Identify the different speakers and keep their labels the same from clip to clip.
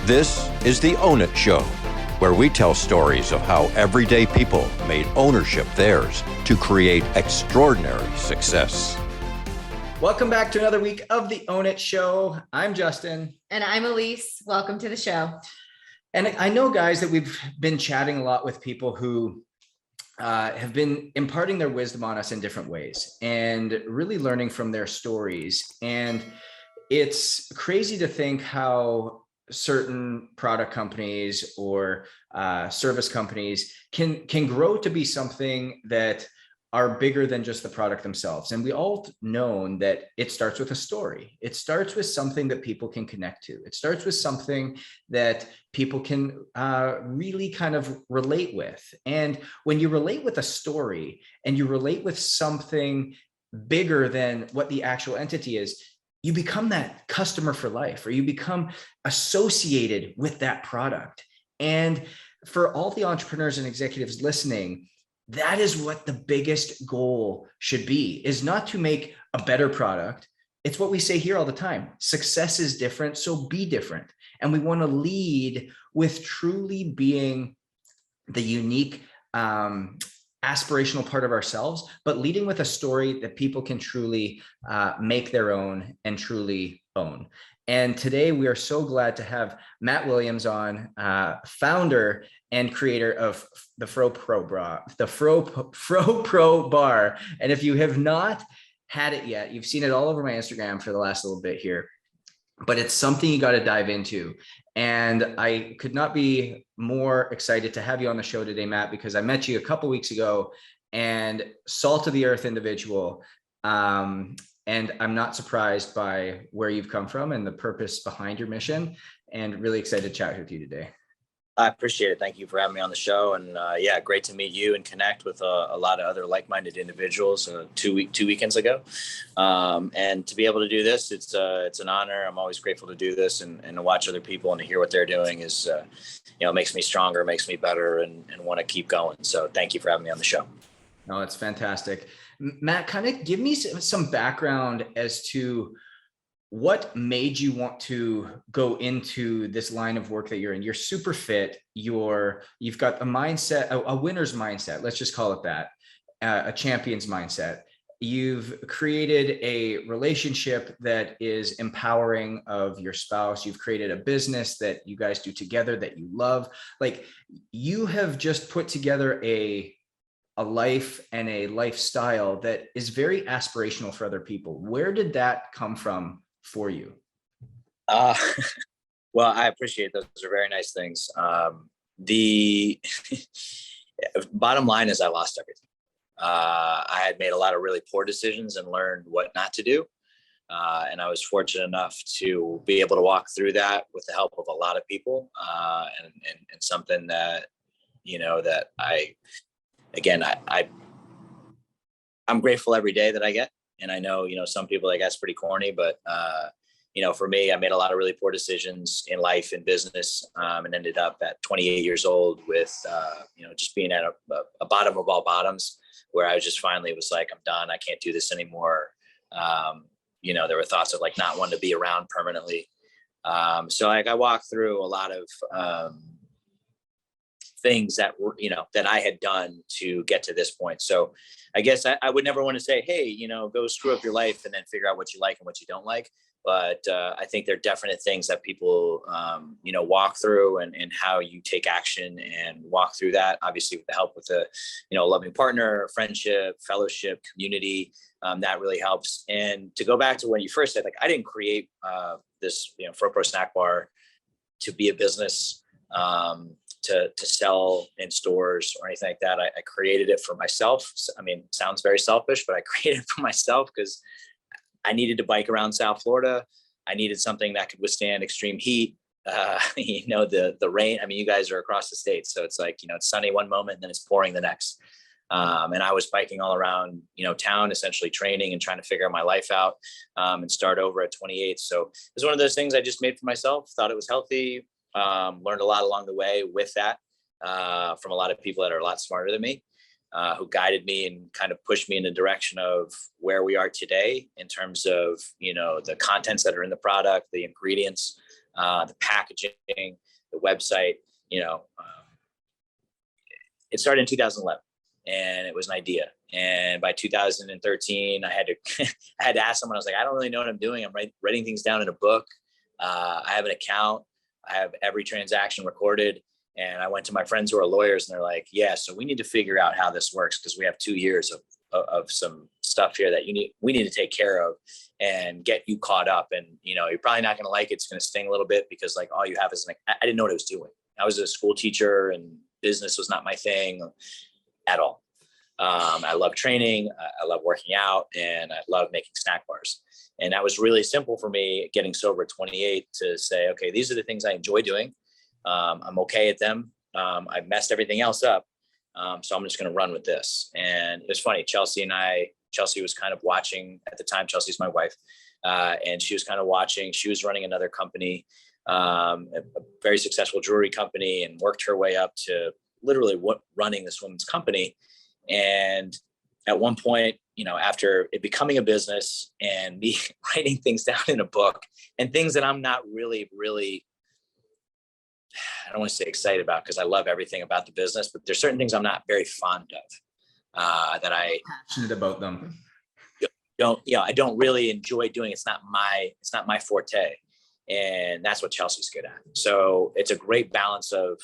Speaker 1: This is the Own It Show, where we tell stories of how everyday people made ownership theirs to create extraordinary success.
Speaker 2: Welcome back to another week of the Own It Show. I'm Justin.
Speaker 3: And I'm Elise. Welcome to the show.
Speaker 2: And I know, guys, that we've been chatting a lot with people who have been imparting their wisdom on us in different ways and really learning from their stories. And it's crazy to think how certain product companies or service companies can grow to be something that are bigger than just the product themselves. And we all known that it starts with a story. It starts with something that people can connect to. It starts with something that people can really kind of relate with. And when you relate with a story and you relate with something bigger than what the actual entity is, you become that customer for life, or you become associated with that product. And for all the entrepreneurs and executives listening, that is what the biggest goal should be, is not to make a better product. It's what we say here all the time. Success is different, so be different. And we want to lead with truly being the unique, aspirational part of ourselves, but leading with a story that people can truly make their own and truly own. And today we are so glad to have Matt Williams on, founder and creator of the Fro Pro Bar. And if you have not had it yet, you've seen it all over my Instagram for the last little bit here, but it's something you got to dive into. And I could not be more excited to have you on the show today, Matt, because I met you a couple weeks ago, and salt of the earth individual. And I'm not surprised by where you've come from and the purpose behind your mission, and really excited to chat with you today.
Speaker 4: I appreciate it. Thank you for having me on the show. And yeah, great to meet you and connect with a lot of other like-minded individuals two weekends ago. And to be able to do this, it's an honor. I'm always grateful to do this and to watch other people and to hear what they're doing is, makes me stronger, makes me better, and want to keep going. So thank you for having me on the show.
Speaker 2: No, it's fantastic. Matt, kind of give me some background as to what made you want to go into this line of work that you're in. You're super fit. You've got a mindset, a winner's mindset. Let's just call it that, a champion's mindset. You've created a relationship that is empowering of your spouse. You've created a business that you guys do together that you love. Like, you have just put together a life and a lifestyle that is very aspirational for other people. Where did that come from for you?
Speaker 4: Well, I appreciate those. Those are very nice things. The bottom line is I lost everything. I had made a lot of really poor decisions and learned what not to do. And I was fortunate enough to be able to walk through that with the help of a lot of people, and something that, that I'm grateful every day that I get. And I know, some people, like, that's pretty corny, but, for me, I made a lot of really poor decisions in life and business, and ended up at 28 years old with, just being at a bottom of all bottoms, where I was just finally was like, I'm done. I can't do this anymore. There were thoughts of like not wanting to be around permanently. So like I walked through a lot of, things that were, that I had done to get to this point. So I guess I would never want to say, hey, go screw up your life and then figure out what you like and what you don't like. But I think there are definite things that people, walk through, and how you take action and walk through that, obviously with the help with a, loving partner, friendship, fellowship, community, that really helps. And to go back to when you first said, like, I didn't create this, Fro Pro Snack Bar to be a business, to sell in stores or anything like that. I created it for myself. I mean, it sounds very selfish, but I created it for myself because I needed to bike around South Florida. I needed something that could withstand extreme heat. The rain. I mean, you guys are across the state, so it's like, it's sunny one moment and then it's pouring the next. And I was biking all around, town, essentially training and trying to figure my life out, and start over at 28. So it was one of those things I just made for myself, thought it was healthy. Learned a lot along the way with that, from a lot of people that are a lot smarter than me, who guided me and kind of pushed me in the direction of where we are today in terms of, the contents that are in the product, the ingredients, the packaging, the website, it started in 2011 and it was an idea. And by 2013, I had to, I had to ask someone, I was like, I don't really know what I'm doing. I'm writing things down in a book. I have an account. I have every transaction recorded. And I went to my friends who are lawyers and they're like, yeah, so we need to figure out how this works because we have 2 years of some stuff here that we need to take care of and get you caught up. And, you're probably not going to like it. It's going to sting a little bit because like all you have is I didn't know what I was doing. I was a school teacher and business was not my thing at all. I love training. I love working out and I love making snack bars. And that was really simple for me getting sober at 28 to say, okay, these are the things I enjoy doing. I'm okay at them. I've messed everything else up. So I'm just going to run with this. And it was funny. Chelsea was kind of watching at the time. Chelsea's my wife. And she was kind of watching. She was running another company, a very successful jewelry company, and worked her way up to literally running this woman's company. And at one point, after it becoming a business and me writing things down in a book and things that I'm not really, I don't want to say excited about because I love everything about the business, but there's certain things I'm not very fond of that I
Speaker 2: passionate about them.
Speaker 4: I don't really enjoy doing. It's not my forte. And that's what Chelsea's good at. So it's a great balance of,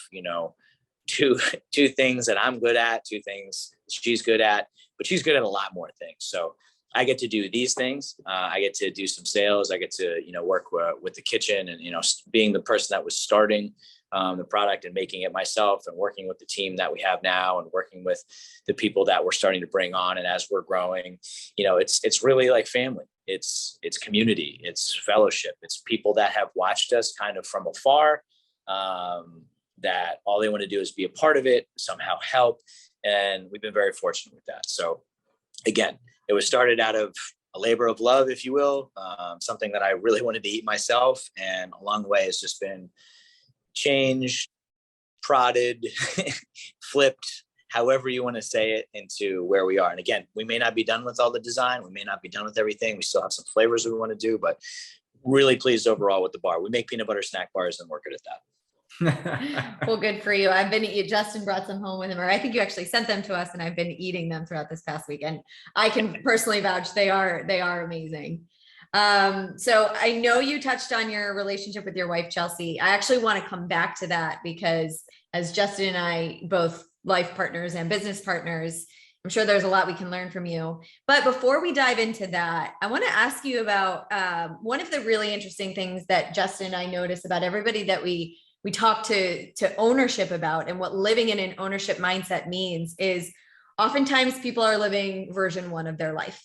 Speaker 4: two things that I'm good at, 2 things she's good at, but she's good at a lot more things. So I get to do these things. I get to do some sales. I get to, work with the kitchen and, being the person that was starting the product and making it myself and working with the team that we have now and working with the people that we're starting to bring on. And as we're growing, it's really like family. It's community, it's fellowship. It's people that have watched us kind of from afar, that all they want to do is be a part of it, somehow help. And we've been very fortunate with that. So again, it was started out of a labor of love, if you will, something that I really wanted to eat myself. And along the way, it's just been changed, prodded, flipped, however you want to say it, into where we are. And again, we may not be done with all the design. We may not be done with everything. We still have some flavors that we want to do, but really pleased overall with the bar. We make peanut butter snack bars and we're good at that.
Speaker 3: Well, good for you. Justin brought some home with him, or I think you actually sent them to us, and I've been eating them throughout this past week. And I can personally vouch they are amazing. So I know you touched on your relationship with your wife, Chelsea. I actually want to come back to that because as Justin and I, both life partners and business partners, I'm sure there's a lot we can learn from you. But before we dive into that, I want to ask you about one of the really interesting things that Justin and I notice about everybody that we talk to ownership about, and what living in an ownership mindset means is oftentimes people are living version 1 of their life.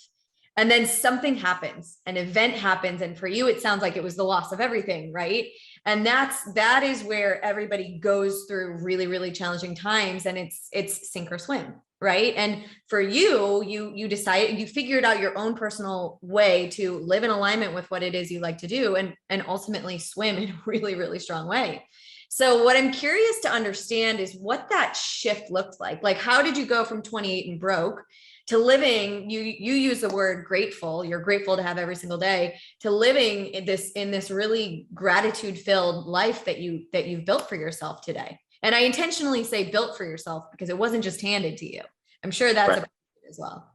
Speaker 3: And then something happens, an event happens. And for you, it sounds like it was the loss of everything, right? And that is where everybody goes through really, really challenging times, and it's sink or swim, right? And for you, you decided, you figured out your own personal way to live in alignment with what it is you like to do, and ultimately swim in a really, really strong way. So what I'm curious to understand is what that shift looked like. Like, how did you go from 28 and broke to living, you use the word grateful, you're grateful to have every single day, to living in this really gratitude filled life that you've built for yourself today? And I intentionally say built for yourself because it wasn't just handed to you. I'm sure that's right. As well.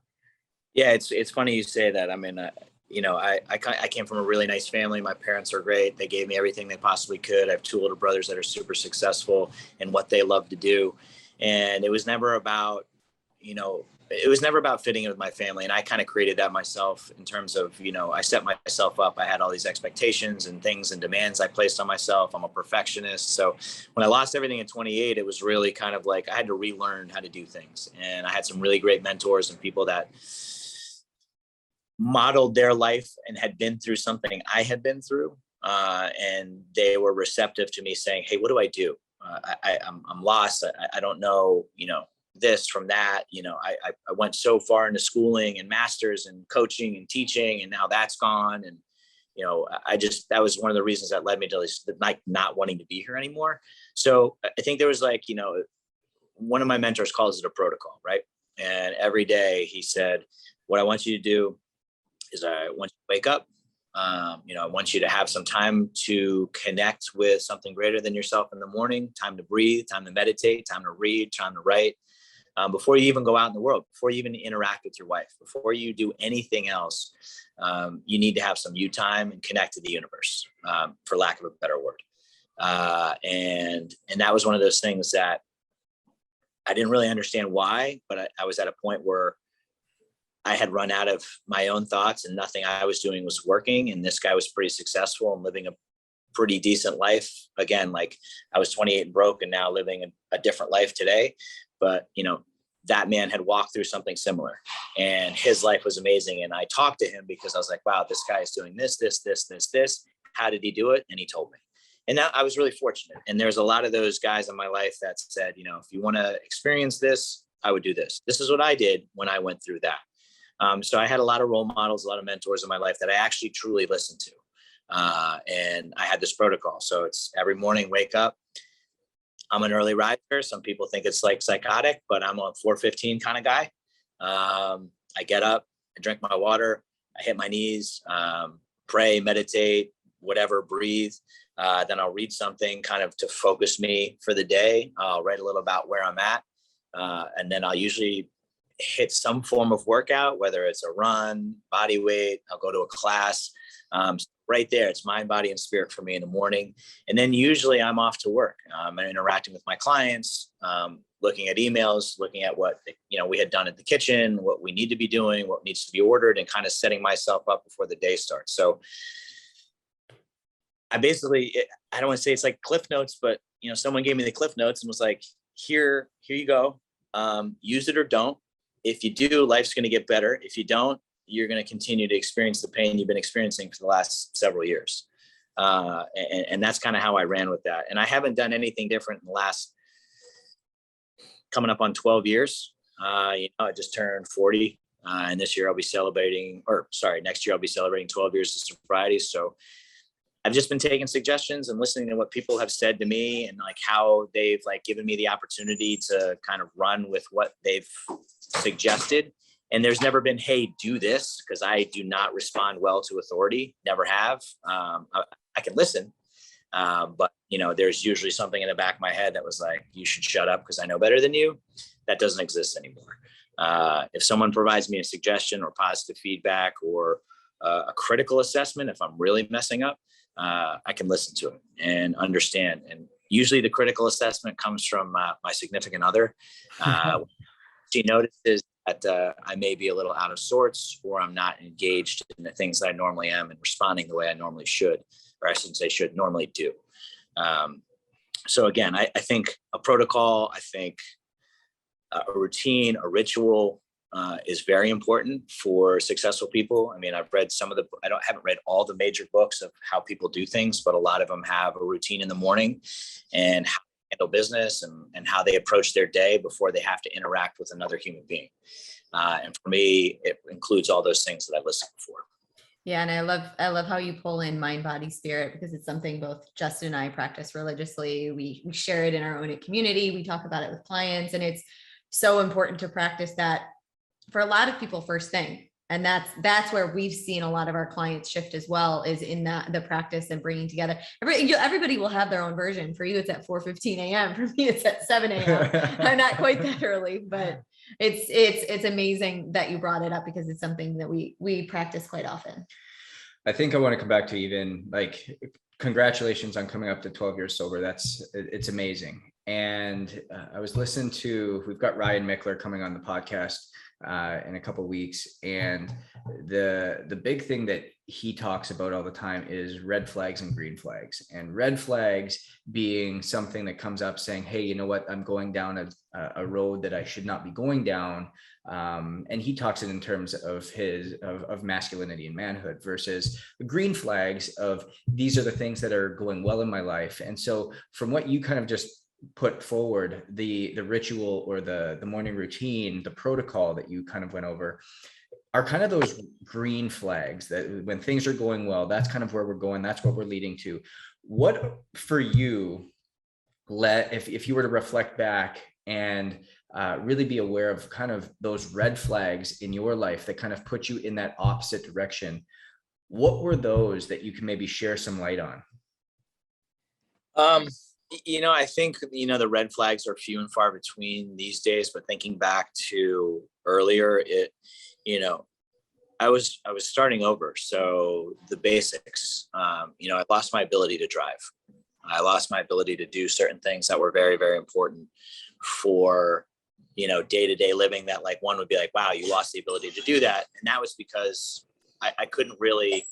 Speaker 4: Yeah, it's funny you say that. I mean, I came from a really nice family. My parents are great. They gave me everything they possibly could. I have 2 older brothers that are super successful in what they love to do. And it was never about, fitting in with my family. And I kind of created that myself in terms of, I set myself up. I had all these expectations and things and demands I placed on myself. I'm a perfectionist. So when I lost everything at 28, it was really kind of like I had to relearn how to do things. And I had some really great mentors and people that modeled their life and had been through something I had been through. And they were receptive to me saying, hey, what do I do? I'm lost. I don't know, this from that. I went so far into schooling and masters and coaching and teaching, and now that's gone. And, that was one of the reasons that led me to like not wanting to be here anymore. So I think there was one of my mentors calls it a protocol, right? And every day he said, what I want you to do is I want you to wake up, I want you to have some time to connect with something greater than yourself in the morning, time to breathe, time to meditate, time to read, time to write. Before you even go out in the world, before you even interact with your wife, before you do anything else, you need to have some you time and connect to the universe, for lack of a better word. And that was one of those things that I didn't really understand why, but I was at a point where I had run out of my own thoughts and nothing I was doing was working. And this guy was pretty successful and living a pretty decent life. Again, like I was 28 and broke and now living a different life today. But, that man had walked through something similar and his life was amazing. And I talked to him because I was like, wow, this guy is doing this. How did he do it? And he told me. And that I was really fortunate. And there's a lot of those guys in my life that said, if you want to experience this, I would do this. This is what I did when I went through that. So I had a lot of role models, a lot of mentors in my life that I actually truly listened to. And I had this protocol. So it's every morning, wake up. I'm an early riser. Some people think it's like psychotic, but I'm a 4:15 kind of guy. I get up, I drink my water, I hit my knees, pray, meditate, whatever, breathe. Then I'll read something kind of to focus me for the day. I'll write a little about where I'm at. And then I'll usually hit some form of workout, whether it's a run, body weight, I'll go to a class. Right there, it's mind, body, and spirit for me in the morning. And then usually I'm off to work. I'm interacting with my clients, looking at emails, looking at what we had done at the kitchen, what we need to be doing, what needs to be ordered, and kind of setting myself up before the day starts. So I don't want to say it's like Cliff Notes, but someone gave me the Cliff Notes and was like, here you go. Use it or don't. If you do, life's going to get better. If you don't, you're going to continue to experience the pain you've been experiencing for the last several years. And that's kind of how I ran with that. And I haven't done anything different in the last coming up on 12 years. I just turned 40 and next year I'll be celebrating 12 years of sobriety. So I've just been taking suggestions and listening to what people have said to me and like how they've like given me the opportunity to kind of run with what they've suggested. And there's never been, hey, do this, because I do not respond well to authority, never have. I can listen, but there's usually something in the back of my head that was like, you should shut up because I know better than you. That doesn't exist anymore. If someone provides me a suggestion or positive feedback or a critical assessment, if I'm really messing up, I can listen to it and understand. And usually the critical assessment comes from my significant other. She notices that I may be a little out of sorts or I'm not engaged in the things that I normally am and responding the way I normally should, or I shouldn't say should, normally do. So again, I think a protocol, I think a routine, a ritual is very important for successful people. I mean, I've read haven't read all the major books of how people do things, but a lot of them have a routine in the morning and how they handle business and how they approach their day before they have to interact with another human being. And for me, it includes all those things that I've listed before.
Speaker 3: Yeah. And I love how you pull in mind, body, spirit, because it's something both Justin and I practice religiously. We share it in our own community. We talk about it with clients, and it's so important to practice that for a lot of people first thing. And that's where we've seen a lot of our clients shift as well, is in the practice and bringing together. Everybody will have their own version. For you, it's at 4:15 a.m. For me, it's at 7 a.m. I'm not quite that early, but it's amazing that you brought it up because it's something that we practice quite often.
Speaker 2: I think I want to come back to even like, congratulations on coming up to 12 years sober. It's amazing. And I was listening to, we've got Ryan Mickler coming on the podcast in a couple of weeks, and the big thing that he talks about all the time is red flags and green flags. And red flags being something that comes up saying, hey, you know what, I'm going down a road that I should not be going down. And he talks it in terms of of masculinity and manhood, versus the green flags of these are the things that are going well in my life. And so from what you kind of just put forward, the ritual or the morning routine, the protocol that you kind of went over, are kind of those green flags that when things are going well, that's kind of where we're going, that's what we're leading to. What for you, if you were to reflect back and really be aware of kind of those red flags in your life that kind of put you in that opposite direction, What were those that you can maybe share some light on?
Speaker 4: I think, the red flags are few and far between these days, but thinking back to earlier, you know, I was starting over. So the basics, I lost my ability to drive. I lost my ability to do certain things that were very, very important for, day-to-day living, that like one would be like, wow, you lost the ability to do that. And that was because I couldn't really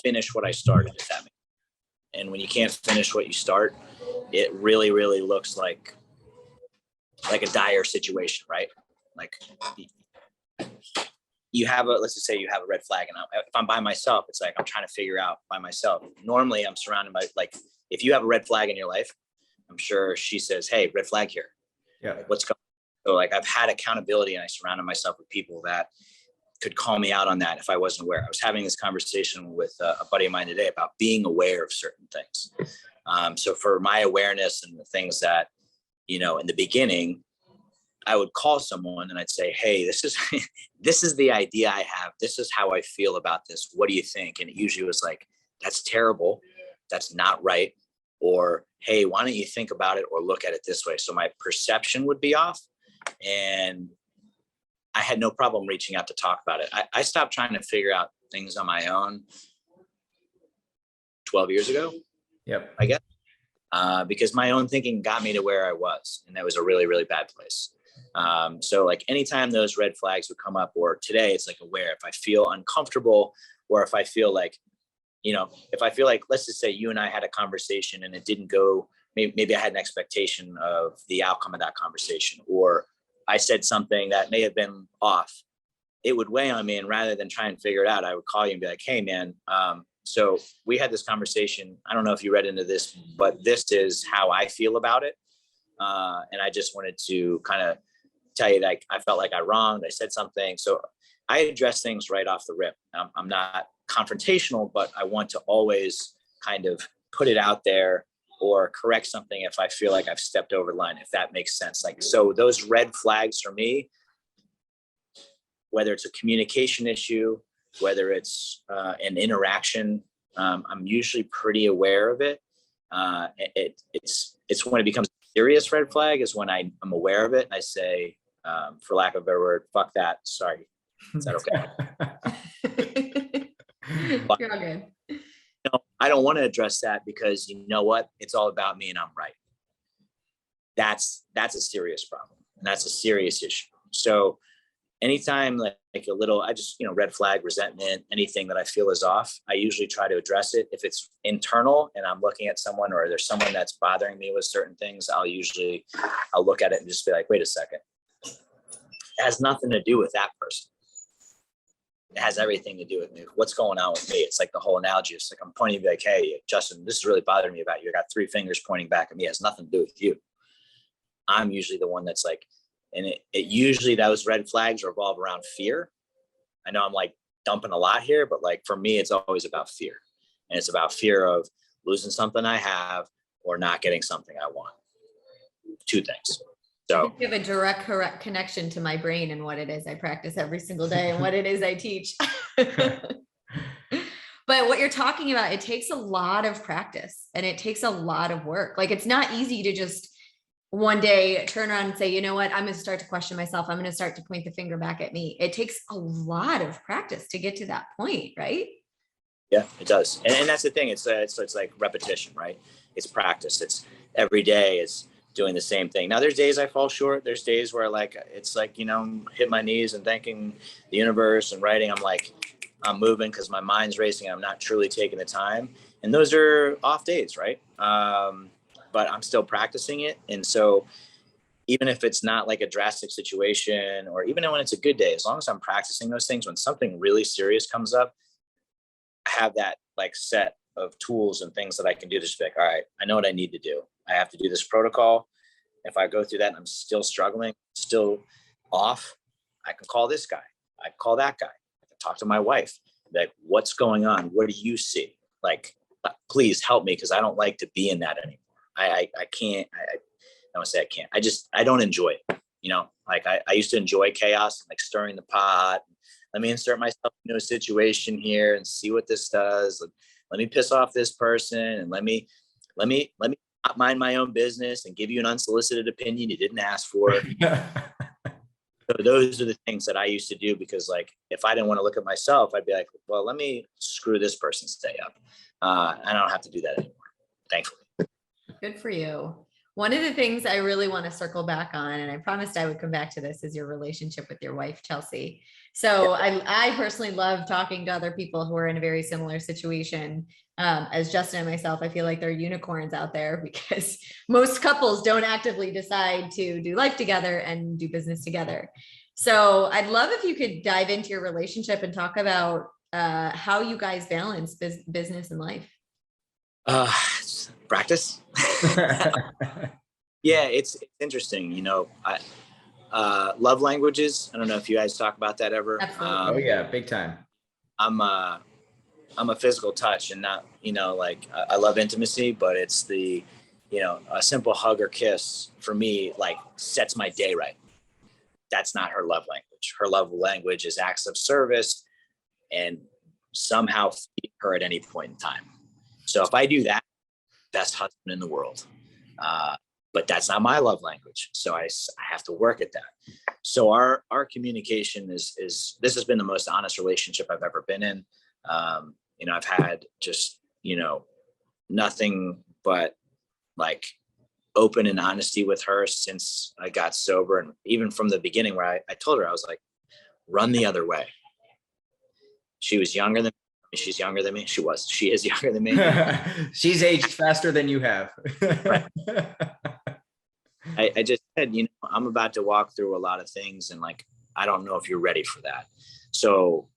Speaker 4: finish what I started, if that makes sense. And when you can't finish what you start, it really, really looks like a dire situation, right? Like let's just say you have a red flag, and if I'm by myself, it's like I'm trying to figure out by myself. Normally I'm surrounded by, like, if you have a red flag in your life, I'm sure she says, hey, red flag here.
Speaker 2: Yeah.
Speaker 4: Like, what's going on? So like I've had accountability, and I surrounded myself with people that could call me out on that if I wasn't aware. I was having this conversation with a buddy of mine today about being aware of certain things. So for my awareness and the things that, in the beginning, I would call someone and I'd say, hey, this is this is the idea I have. This is how I feel about this. What do you think? And it usually was like, that's terrible. That's not right. Or, hey, why don't you think about it or look at it this way? So my perception would be off, and I had no problem reaching out to talk about it. I stopped trying to figure out things on my own 12 years ago.
Speaker 2: Yep.
Speaker 4: I guess, because my own thinking got me to where I was, and that was a really, really bad place. So like anytime those red flags would come up, or today, it's like aware. If I feel uncomfortable, or if I feel like, let's just say you and I had a conversation and it didn't go, maybe I had an expectation of the outcome of that conversation, or I said something that may have been off, it would weigh on me. And rather than try and figure it out, I would call you and be like, hey man, so we had this conversation. I don't know if you read into this, but this is how I feel about it. And I just wanted to kind of tell you that I felt like I wronged, I said something. So I address things right off the rip. I'm not confrontational, but I want to always kind of put it out there or correct something if I feel like I've stepped over the line, if that makes sense. Like, so those red flags for me, whether it's a communication issue, whether it's an interaction, I'm usually pretty aware of it. It's when it becomes a serious red flag is when I'm aware of it. And I say, for lack of a better word, fuck that. Sorry. Is that okay?
Speaker 3: You're all good.
Speaker 4: I don't want to address that because you know what? It's all about me and I'm right. That's a serious problem, and that's a serious issue. So anytime like a little, I just, red flag, resentment, anything that I feel is off, I usually try to address it. If it's internal and I'm looking at someone, or there's someone that's bothering me with certain things, I'll look at it and just be like, wait a second. It has nothing to do with that person. It has everything to do with me. What's going on with me? It's like the whole analogy. It's like I'm pointing to be like, hey, Justin, this is really bothering me about you. I got 3 fingers pointing back at me. It has nothing to do with you. I'm usually the one that's like, and it usually those red flags revolve around fear. I know I'm like dumping a lot here, but like for me, it's always about fear. And it's about fear of losing something I have or not getting something I want. 2 things. So
Speaker 3: you have a direct correct connection to my brain and what it is I practice every single day and what it is I teach. But what you're talking about, it takes a lot of practice and it takes a lot of work. Like, it's not easy to just one day turn around and say, you know what, I'm going to start to question myself. I'm going to start to point the finger back at me. It takes a lot of practice to get to that point, right?
Speaker 4: Yeah, it does. And that's the thing. It's like repetition, right? It's practice. It's every day is doing the same thing. Now there's days I fall short. There's days where it's like, hit my knees and thanking the universe and writing. I'm moving because my mind's racing. I'm not truly taking the time. And those are off days, right? But I'm still practicing it. And so even if it's not like a drastic situation, or even when it's a good day, as long as I'm practicing those things, when something really serious comes up, I have that like set of tools and things that I can do to just be like, all right, I know what I need to do. I have to do this protocol. If I go through that and I'm still struggling, still off, I can call this guy. I can call that guy. I can talk to my wife. Like, what's going on? What do you see? Like, please help me, because I don't like to be in that anymore. I can't. I don't say I can't. I don't enjoy it. Like I used to enjoy chaos and like stirring the pot, let me insert myself into a situation here and see what this does. Let me piss off this person, and let me not mind my own business and give you an unsolicited opinion you didn't ask for. So those are the things that I used to do, because like, if I didn't want to look at myself, I'd be like, well, let me screw this person's day up. I don't have to do that anymore, thankfully.
Speaker 3: Good for you. One of the things I really want to circle back on, and I promised I would come back to this, is your relationship with your wife, Chelsea. So I personally love talking to other people who are in a very similar situation. As Justin and myself, I feel like they're unicorns out there, because most couples don't actively decide to do life together and do business together. So I'd love if you could dive into your relationship and talk about how you guys balance business and life.
Speaker 4: Practice. Yeah, it's interesting. You know, love languages. I don't know if you guys talk about that ever.
Speaker 3: Absolutely.
Speaker 2: Oh yeah, big time.
Speaker 4: I'm a physical touch, and not, you know, like, I love intimacy, but it's the, you know, a simple hug or kiss for me, like, sets my day right. That's not her love language. Her love language is acts of service and somehow feed her at any point in time. So if I do that, best husband in the world. But that's not my love language. So I have to work at that. So our communication is this has been the most honest relationship I've ever been in. You know, I've had just, you know, nothing but like open and honesty with her since I got sober. And even from the beginning, where I told her, I was like, run the other way. She was younger than me. She's younger than me. She is younger than me.
Speaker 2: She's aged faster than you have.
Speaker 4: I just said, you know, I'm about to walk through a lot of things, and like, I don't know if you're ready for that. So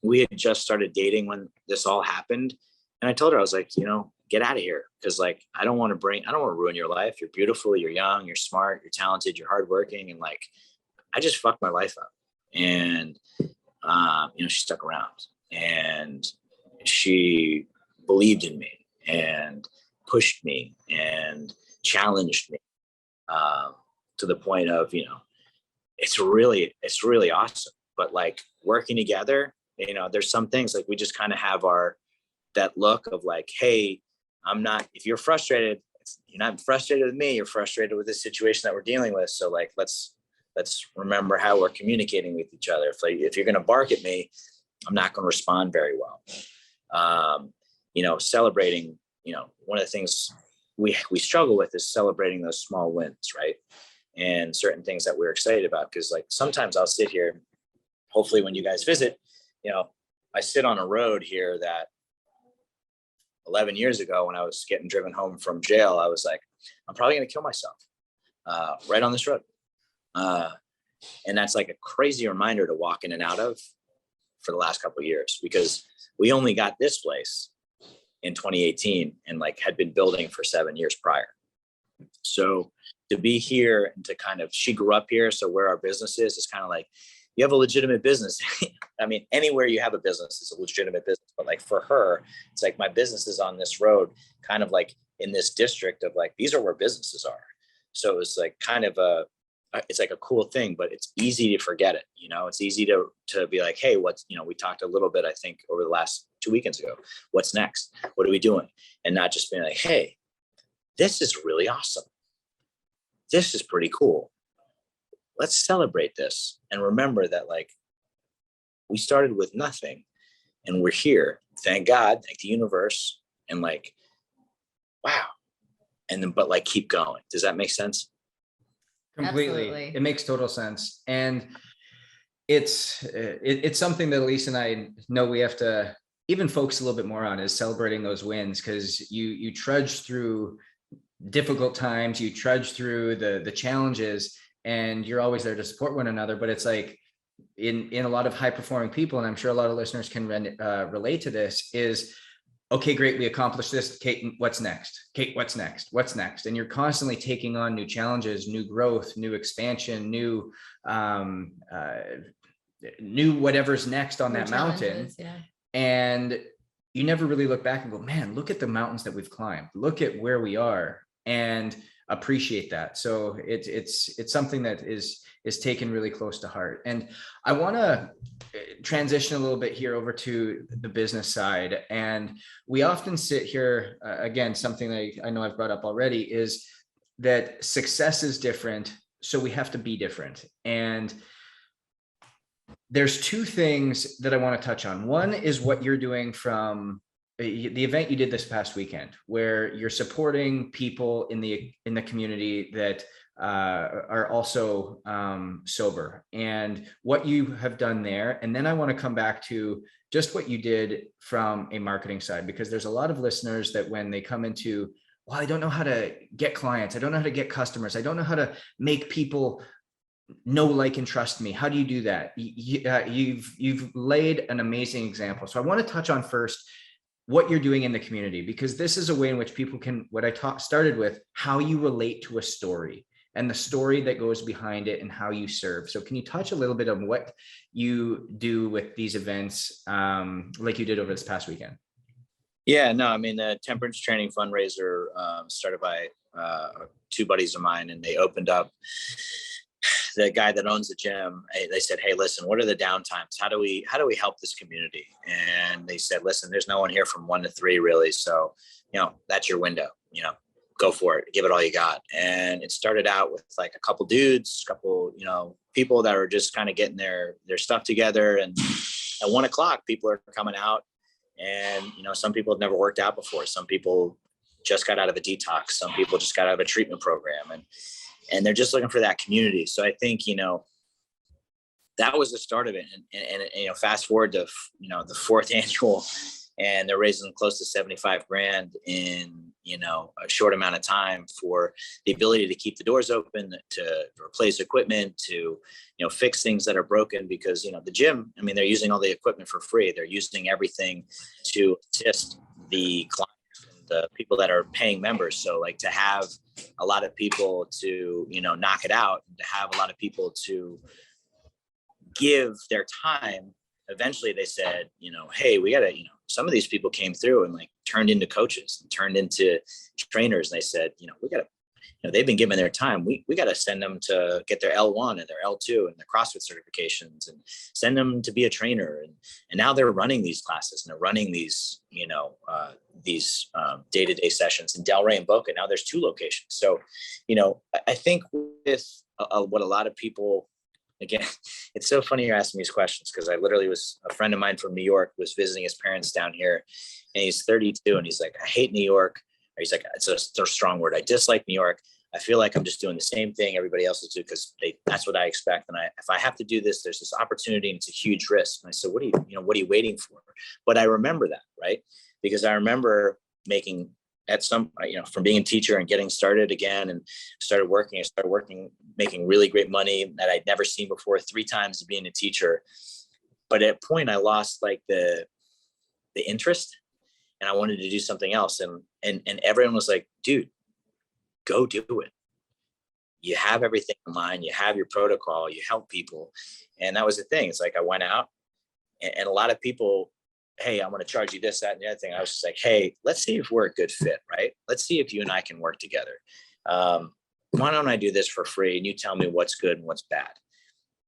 Speaker 4: we had just started dating when this all happened. And I told her, I was like, you know, get out of here. Cause like, I don't want to ruin your life. You're beautiful. You're young, you're smart, you're talented, you're hardworking. And like, I just fucked my life up. And, you know, she stuck around, and she believed in me and pushed me and challenged me, to the point of, you know, it's really awesome. But like, working together, you know, there's some things like, we just kind of have that look of like, hey, if you're frustrated, you're not frustrated with me, you're frustrated with the situation that we're dealing with. So like, let's remember how we're communicating with each other. If you're going to bark at me, I'm not going to respond very well. You know, celebrating, you know, one of the things we struggle with is celebrating those small wins, right? And certain things that we're excited about. Cause like, sometimes I'll sit here, hopefully when you guys visit, you know, I sit on a road here that 11 years ago, when I was getting driven home from jail, I was like, I'm probably going to kill myself right on this road. And that's like a crazy reminder to walk in and out of for the last couple of years, because we only got this place in 2018 and like had been building for 7 years prior. So to be here and to kind of, she grew up here. So where our business is kind of like, you have a legitimate business. I mean, anywhere you have a business is a legitimate business, but like for her, it's like, my business is on this road, kind of like in this district of like, these are where businesses are. So it's like kind of it's like a cool thing, but it's easy to forget it. You know, it's easy to be like, hey, you know, we talked a little bit, I think over the last 2 weekends ago, what's next? What are we doing? And not just being like, hey, this is really awesome. This is pretty cool. Let's celebrate this and remember that like, we started with nothing and we're here. Thank God, thank the universe. And like, wow. And then, but like, keep going. Does that make sense?
Speaker 2: Completely.
Speaker 3: Absolutely.
Speaker 2: It makes total sense. And it's something that Elise and I know we have to even focus a little bit more on, is celebrating those wins. Cause you trudge through difficult times, you trudge through the challenges, and you're always there to support one another. But it's like in a lot of high performing people, and I'm sure a lot of listeners can relate to this, is, okay, great, we accomplished this. Kate, what's next? Kate, what's next? What's next? And you're constantly taking on new challenges, new growth, new expansion, new whatever's next on that mountain.
Speaker 3: Yeah.
Speaker 2: And you never really look back and go, man, look at the mountains that we've climbed. Look at where we are. and appreciate that. So it's something that is taken really close to heart. And I want to transition a little bit here over to the business side. And we often sit here, again, something that I know I've brought up already is that success is different. So we have to be different. And there's two things that I want to touch on. One is what you're doing from the event you did this past weekend, where you're supporting people in the community that are also sober, and what you have done there. And then I want to come back to just what you did from a marketing side, because there's a lot of listeners that when they come into, well, I don't know how to get clients, I don't know how to get customers, I don't know how to make people know, like, and trust me. How do you do that? You've laid an amazing example. So I want to touch on first what you're doing in the community, because this is a way in which people can, what I started with, how you relate to a story and the story that goes behind it and how you serve. So can you touch a little bit on what you do with these events, like you did over this past weekend?
Speaker 4: Yeah, no, I mean, the temperance training fundraiser started by two buddies of mine, and they opened up. The guy that owns the gym, they said, hey, listen, what are the downtimes? How do we help this community? And they said, listen, there's no one here from 1 to 3 really. So, that's your window, go for it, give it all you got. And it started out with like a couple dudes, people that were just kind of getting their stuff together. And at 1 o'clock, people are coming out, and, some people have never worked out before. Some people just got out of a detox. Some people just got out of a treatment program. And they're just looking for that community. So I think, that was the start of it. And fast forward to, the 4th annual, and they're raising close to 75 grand in, a short amount of time for the ability to keep the doors open, to replace equipment, to, fix things that are broken, because, the gym, I mean, they're using all the equipment for free. They're using everything to assist the clients and the people that are paying members. So like, to have a lot of people to, knock it out, and to have a lot of people to give their time. Eventually they said, hey, we gotta, some of these people came through and like turned into coaches and turned into trainers. And they said, we gotta, they've been given their time. We got to send them to get their L1 and their L2 and their CrossFit certifications, and send them to be a trainer. And now they're running these classes, and they're running these, day-to-day sessions in Delray and Boca. Now there's 2 locations. So, I think with what a lot of people, again, it's so funny you're asking these questions, because I literally a friend of mine from New York was visiting his parents down here, and he's 32, and he's like, I hate New York. Or he's like, it's a strong word, I dislike New York. I feel like I'm just doing the same thing everybody else is doing, because that's what I expect. And if I have to do this, there's this opportunity, and it's a huge risk. And I said, what are you waiting for? But I remember that, right? Because I remember making from being a teacher and getting started again, and started working, making really great money that I'd never seen before, 3 times being a teacher. But at a point I lost like the interest, and I wanted to do something else. And everyone was like, dude, go do it. You have everything in mind. You have your protocol. You help people. And that was the thing. It's like, I went out, and a lot of people, hey, I'm going to charge you this, that, and the other thing. I was just like, hey, let's see if we're a good fit, right? Let's see if you and I can work together. Why don't I do this for free, and you tell me what's good and what's bad?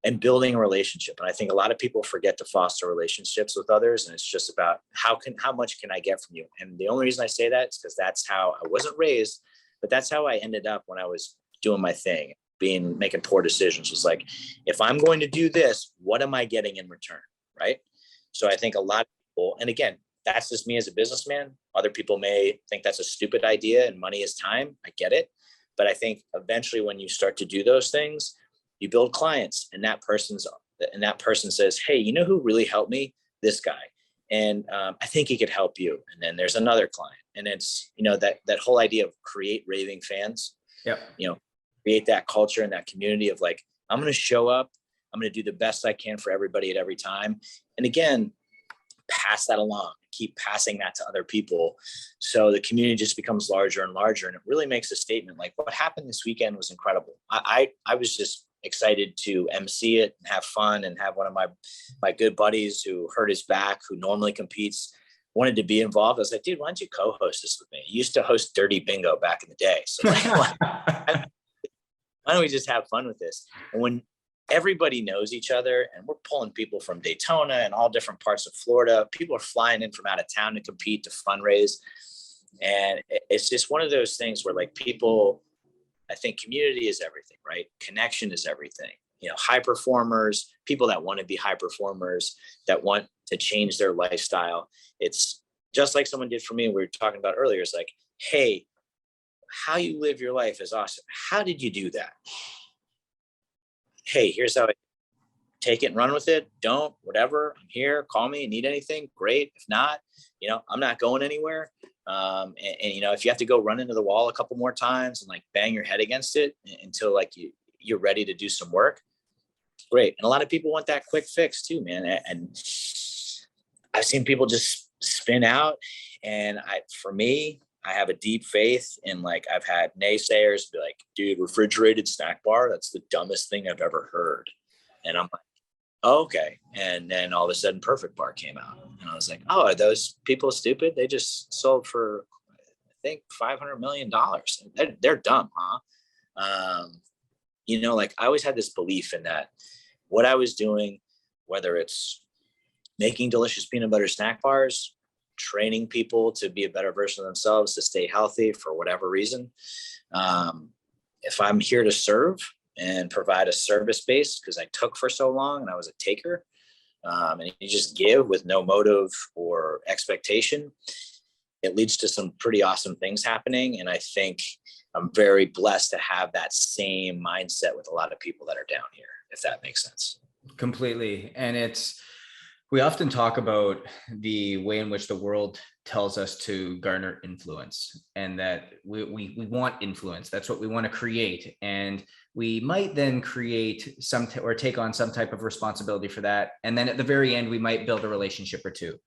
Speaker 4: And building a relationship. And I think a lot of people forget to foster relationships with others. And it's just about how much can I get from you? And the only reason I say that is because that's how I wasn't raised, but that's how I ended up when I was doing my thing, making poor decisions. Was like, if I'm going to do this, what am I getting in return? Right. So I think a lot of people, and again, that's just me as a businessman. Other people may think that's a stupid idea, and money is time. I get it. But I think eventually when you start to do those things, you build clients, and that person says, hey, you know who really helped me? This guy. And I think he could help you. And then there's another client. And it's, that whole idea of create raving fans. Yep. Create that culture and that community of like, I'm going to show up. I'm going to do the best I can for everybody at every time. And again, pass that along, keep passing that to other people. So the community just becomes larger and larger. And it really makes a statement. Like, what happened this weekend was incredible. I was just excited to MC it and have fun, and have one of my good buddies who hurt his back, who normally competes wanted to be involved. I was like, dude, why don't you co-host this with me? You used to host Dirty Bingo back in the day. So like, why don't we just have fun with this? And when everybody knows each other and we're pulling people from Daytona and all different parts of Florida, people are flying in from out of town to compete, to fundraise. And it's just one of those things where like people, I think community is everything, right? Connection is everything. You know, high performers, people that want to be high performers, that want to change their lifestyle. It's just like someone did for me. We were talking about earlier. It's like, hey, how you live your life is awesome. How did you do that? Hey, here's how I take it and run with it. Don't, whatever. I'm here. Call me. Need anything? Great. If not, you know, I'm not going anywhere. And you know, if you have to go run into the wall a couple more times and like bang your head against it until like you're ready to do some work, great. And a lot of people want that quick fix too, man. And I've seen people just spin out. And for me, I have a deep faith in, like, I've had naysayers be like, dude, refrigerated snack bar, that's the dumbest thing I've ever heard. And I'm like, oh, okay. And then all of a sudden Perfect Bar came out. And I was like, oh, are those people stupid? They just sold for, I think, $500 million. They're dumb, huh? You know, like I always had this belief in that what I was doing, whether it's making delicious peanut butter snack bars, training people to be a better version of themselves, to stay healthy for whatever reason. If I'm here to serve and provide a service base, because I took for so long and I was a taker, and you just give with no motive or expectation, it leads to some pretty awesome things happening. And I think I'm very blessed to have that same mindset with a lot of people that are down here, if that makes sense.
Speaker 2: Completely. And we often talk about the way in which the world tells us to garner influence, and that we want influence. That's what we want to create. And we might then create or take on some type of responsibility for that. And then at the very end, we might build a relationship or two.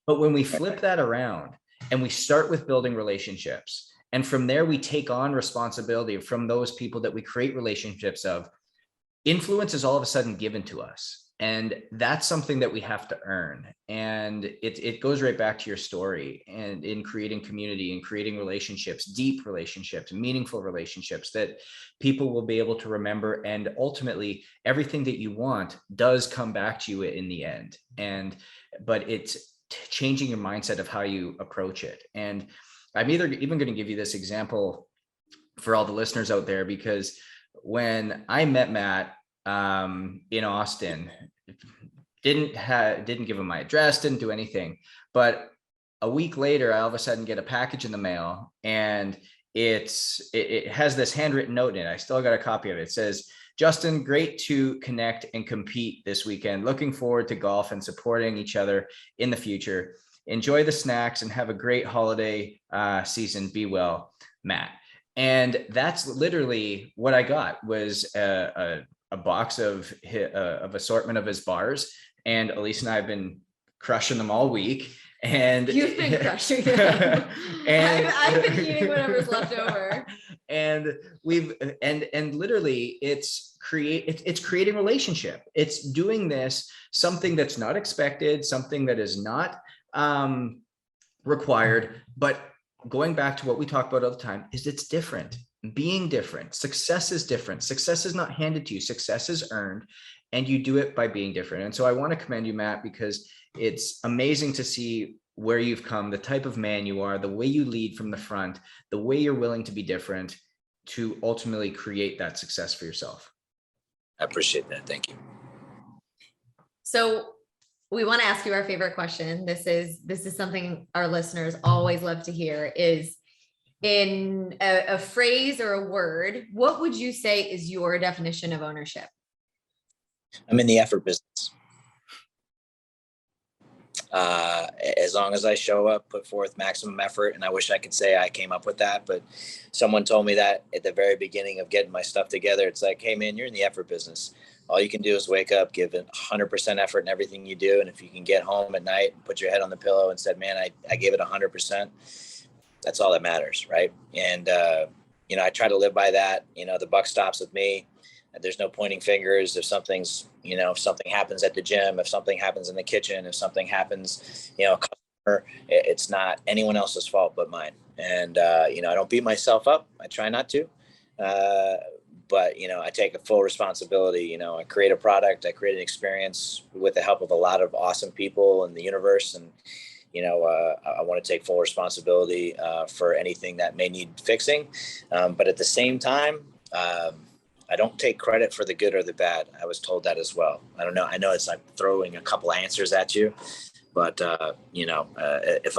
Speaker 2: But when we flip that around and we start with building relationships, and from there we take on responsibility from those people that we create relationships of, influence is all of a sudden given to us. And that's something that we have to earn. And it goes right back to your story, and in creating community and creating relationships, deep relationships, meaningful relationships that people will be able to remember. And ultimately, everything that you want does come back to you in the end. But it's changing your mindset of how you approach it. And I'm even going to give you this example for all the listeners out there, because when I met Matt in Austin, didn't give him my address, didn't do anything. But a week later, I all of a sudden get a package in the mail, and it has this handwritten note in it. I still got a copy of it. It says, Justin, great to connect and compete this weekend. Looking forward to golf and supporting each other in the future. Enjoy the snacks and have a great holiday season. Be well, Matt. And that's literally what I got, was a box of assortment of his bars. And Elise and I have been crushing them all week. And
Speaker 3: you've been crushing them. And I've been eating whatever's left over.
Speaker 2: And literally it's creating relationship. It's doing this, something that's not expected, something that is not required, but going back to what we talk about all the time, is it's different. Being different. Success is different. Success is not handed to you. Success is earned, and you do it by being different. And so I want to commend you, Matt, because it's amazing to see where you've come, the type of man you are, the way you lead from the front, the way you're willing to be different to ultimately create that success for yourself.
Speaker 4: I appreciate that. Thank you.
Speaker 3: So we want to ask you our favorite question. This is something our listeners always love to hear, is in a phrase or a word, what would you say is your definition of ownership?
Speaker 4: I'm in the effort business. As long as I show up, put forth maximum effort, and I wish I could say I came up with that, but someone told me that at the very beginning of getting my stuff together. It's like, hey man, you're in the effort business. All you can do is wake up, give it 100% effort in everything you do. And if you can get home at night and put your head on the pillow and said, man, I gave it 100%. That's all that matters. Right. And, I try to live by that. The buck stops with me. There's no pointing fingers. If something happens at the gym, if something happens in the kitchen, if something happens, It's not anyone else's fault but mine. And, I don't beat myself up. I try not to. But, I take a full responsibility. I create a product, I create an experience with the help of a lot of awesome people in the universe. And, I want to take full responsibility for anything that may need fixing. But at the same time, I don't take credit for the good or the bad. I was told that as well. I don't know. I know it's like throwing a couple answers at you, but if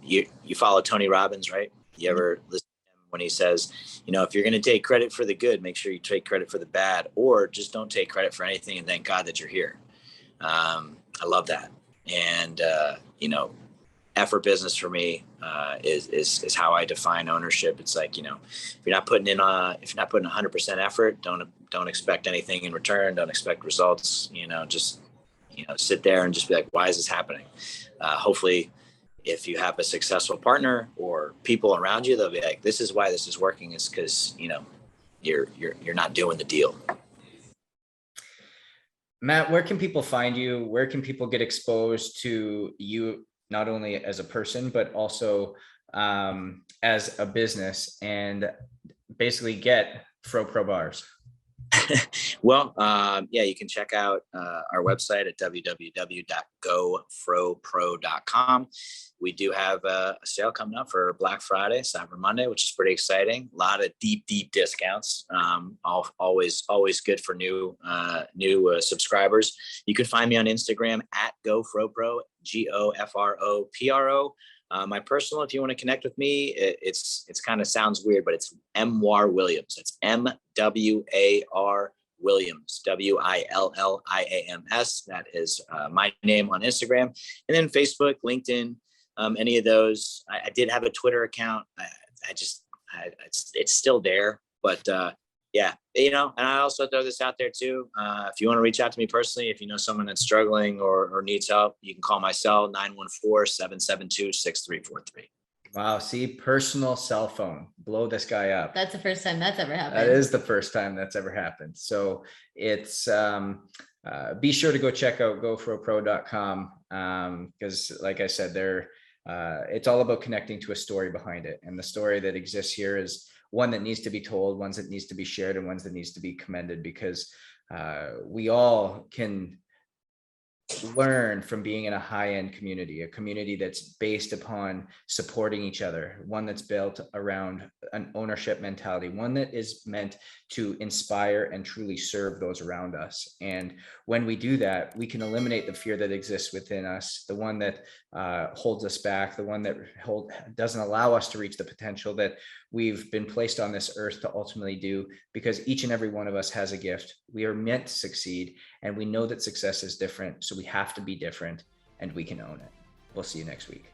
Speaker 4: you follow Tony Robbins, right? You ever listen to him when he says, if you're going to take credit for the good, make sure you take credit for the bad, or just don't take credit for anything and thank God that you're here. I love that. And, effort business for me is how I define ownership. It's like, if you're not putting 100% effort, don't expect anything in return. Don't expect results. Just sit there and just be like, why is this happening? Hopefully, if you have a successful partner or people around you, they'll be like, this is why this is working. Is because you're not doing the deal.
Speaker 2: Matt, where can people find you? Where can people get exposed to you, not only as a person, but also as a business, and basically get Pro bars?
Speaker 4: Well, you can check out our website at www.gofropro.com. We do have a sale coming up for Black Friday, Cyber Monday, which is pretty exciting. A lot of deep discounts. Always good for new subscribers. You can find me on Instagram at GoFroPro, GoFropro. My personal, if you want to connect with me, it's kind of sounds weird, but it's MWAR Williams. It's MWAR Williams, WILLIAMS. That is my name on Instagram, and then Facebook, LinkedIn, any of those. I did have a Twitter account. It's still there, but and I also throw this out there too. If you want to reach out to me personally, if you know someone that's struggling or needs help, you can call my cell 914-772-6343.
Speaker 2: Wow. See, personal cell phone, blow this guy up.
Speaker 3: That's the first time that's ever happened.
Speaker 2: That is the first time that's ever happened. So it's, be sure to go check out gofropro.com. Because like I said, it's all about connecting to a story behind it. And the story that exists here is one that needs to be told, ones that needs to be shared, and ones that needs to be commended, because we all can learn from being in a high-end community, a community that's based upon supporting each other, one that's built around an ownership mentality, one that is meant to inspire and truly serve those around us. And when we do that, we can eliminate the fear that exists within us, the one that holds us back, the one that doesn't allow us to reach the potential that we've been placed on this earth to ultimately do, because each and every one of us has a gift. We are meant to succeed, and we know that success is different. So we have to be different, and we can own it. We'll see you next week.